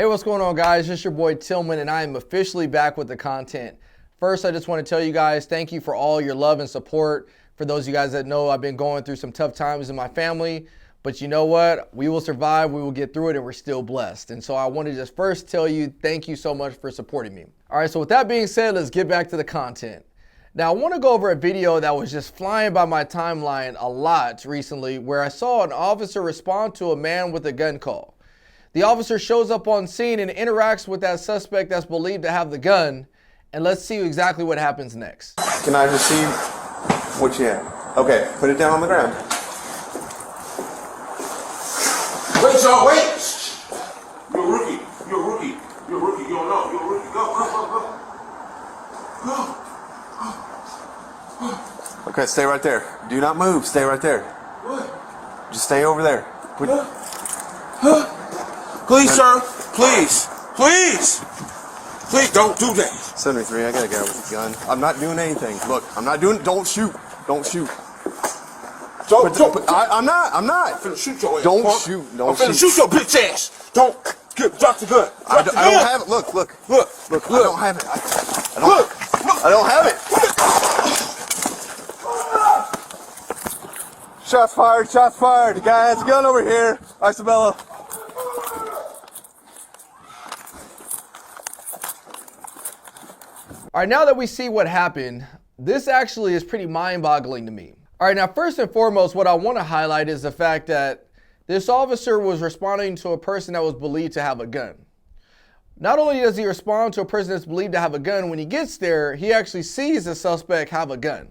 Hey, what's going on, guys? It's your boy Tillman, and I am officially back with the content. First, I just want to tell you guys thank you for all your love and support. For those of you guys that know, I've been going through some tough times in my family, but you know what? We will survive, we will get through it, and we're still blessed. And so I want to just first tell you thank you so much for supporting me. All right, so with that being said, let's get back to the content. Now, I want to go over a video that was just flying by my timeline a lot recently, where I saw an officer respond to a man with a gun call. The officer shows up on scene and interacts with that suspect that's believed to have the gun, and let's see exactly what happens next. Can I just see what you have? Okay, put it down on the ground. Wait, y'all, wait! You're a rookie. You're a rookie. You're a rookie. You don't know. You're a rookie. Go. Okay, stay right there. Do not move. Stay right there. What? Just stay over there. Please, sir. Please. Please. Please don't do that. 73, I got a guy with a gun. I'm not doing anything. Look, I'm not doing, don't shoot. Don't shoot. I'm not. I'm finna shoot your ass. Don't punk. shoot. I'm Don't finna shoot. shoot your bitch ass. Don't drop the gun. I don't have it. Look. I don't have it. I don't have it. Shots fired. Shots fired. The guy has a gun over here. Isabella. All right, now that we see what happened, this actually is pretty mind-boggling to me. All right, now first and foremost, what I want to highlight is the fact that this officer was responding to a person that was believed to have a gun. Not only does he respond to a person that's believed to have a gun, when he gets there, he actually sees the suspect have a gun.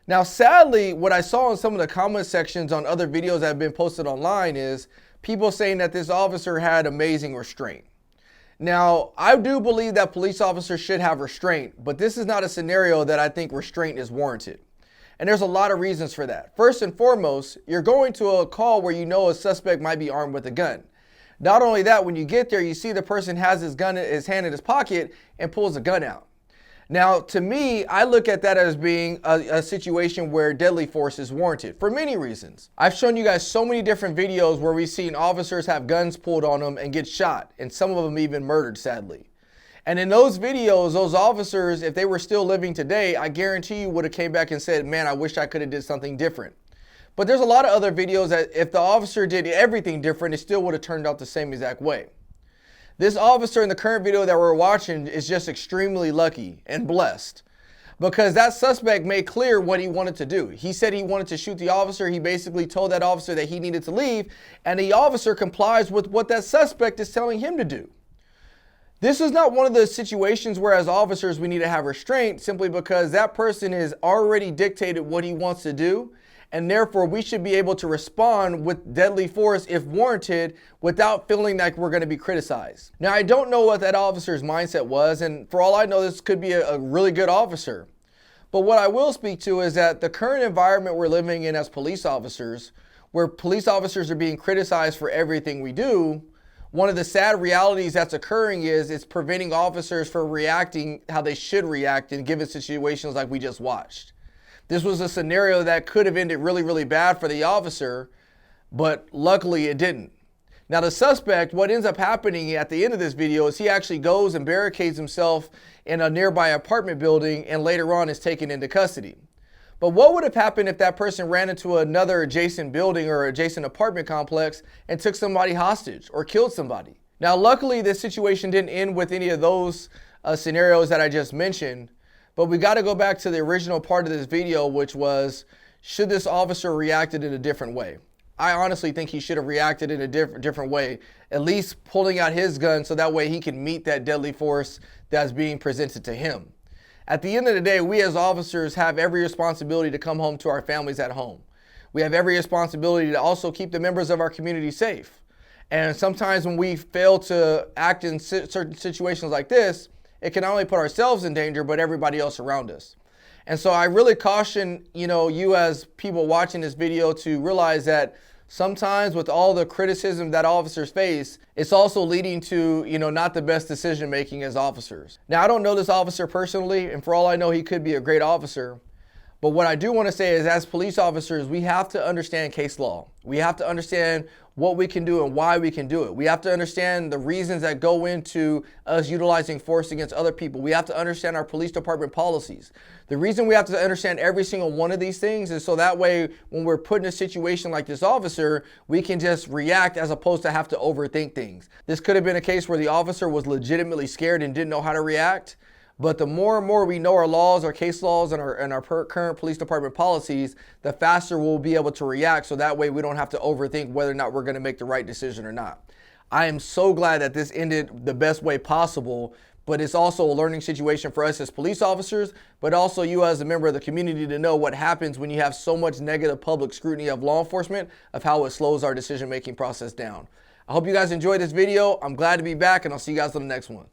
Now, sadly, what I saw in some of the comment sections on other videos that have been posted online is people saying that this officer had amazing restraint. Now, I do believe that police officers should have restraint, but this is not a scenario that I think restraint is warranted. And there's a lot of reasons for that. First and foremost, you're going to a call where you know a suspect might be armed with a gun. Not only that, when you get there, you see the person has his gun, his hand in his pocket and pulls a gun out. Now, to me, I look at that as being a situation where deadly force is warranted for many reasons. I've shown you guys so many different videos where we've seen officers have guns pulled on them and get shot, and some of them even murdered, sadly. And in those videos, those officers, if they were still living today, I guarantee you would have came back and said, man, I wish I could have did something different. But there's a lot of other videos that if the officer did everything different, it still would have turned out the same exact way. This officer in the current video that we're watching is just extremely lucky and blessed because that suspect made clear what he wanted to do. He said he wanted to shoot the officer. He basically told that officer that he needed to leave, and the officer complies with what that suspect is telling him to do. This is not one of those situations where as officers we need to have restraint simply because that person has already dictated what he wants to do, and therefore we should be able to respond with deadly force if warranted without feeling like we're going to be criticized. Now, I don't know what that officer's mindset was, and for all I know, this could be a really good officer. But what I will speak to is that the current environment we're living in as police officers, where police officers are being criticized for everything we do, one of the sad realities that's occurring is it's preventing officers from reacting how they should react in given situations like we just watched. This was a scenario that could have ended really, really bad for the officer, but luckily it didn't. Now the suspect, what ends up happening at the end of this video is he actually goes and barricades himself in a nearby apartment building and later on is taken into custody. But what would have happened if that person ran into another adjacent building or adjacent apartment complex and took somebody hostage or killed somebody? Now luckily this situation didn't end with any of those scenarios that I just mentioned. But we got to go back to the original part of this video, which was, should this officer reacted in a different way? I honestly think he should have reacted in a different way, at least pulling out his gun so that way he can meet that deadly force that's being presented to him. At the end of the day, we as officers have every responsibility to come home to our families at home. We have every responsibility to also keep the members of our community safe. And sometimes when we fail to act in certain situations like this, it can not only put ourselves in danger, but everybody else around us. And so I really caution, you as people watching this video to realize that sometimes with all the criticism that officers face, it's also leading to, not the best decision making as officers. Now, I don't know this officer personally, and for all I know, he could be a great officer. But what I do want to say is, as police officers, we have to understand case law. We have to understand what we can do and why we can do it. We have to understand the reasons that go into us utilizing force against other people. We have to understand our police department policies. The reason we have to understand every single one of these things is so that way when we're put in a situation like this officer, we can just react as opposed to have to overthink things. This could have been a case where the officer was legitimately scared and didn't know how to react. But the more and more we know our laws, our case laws, and our current police department policies, the faster we'll be able to react, so that way we don't have to overthink whether or not we're going to make the right decision or not. I am so glad that this ended the best way possible, but it's also a learning situation for us as police officers, but also you as a member of the community to know what happens when you have so much negative public scrutiny of law enforcement, of how it slows our decision-making process down. I hope you guys enjoyed this video. I'm glad to be back, and I'll see you guys on the next one.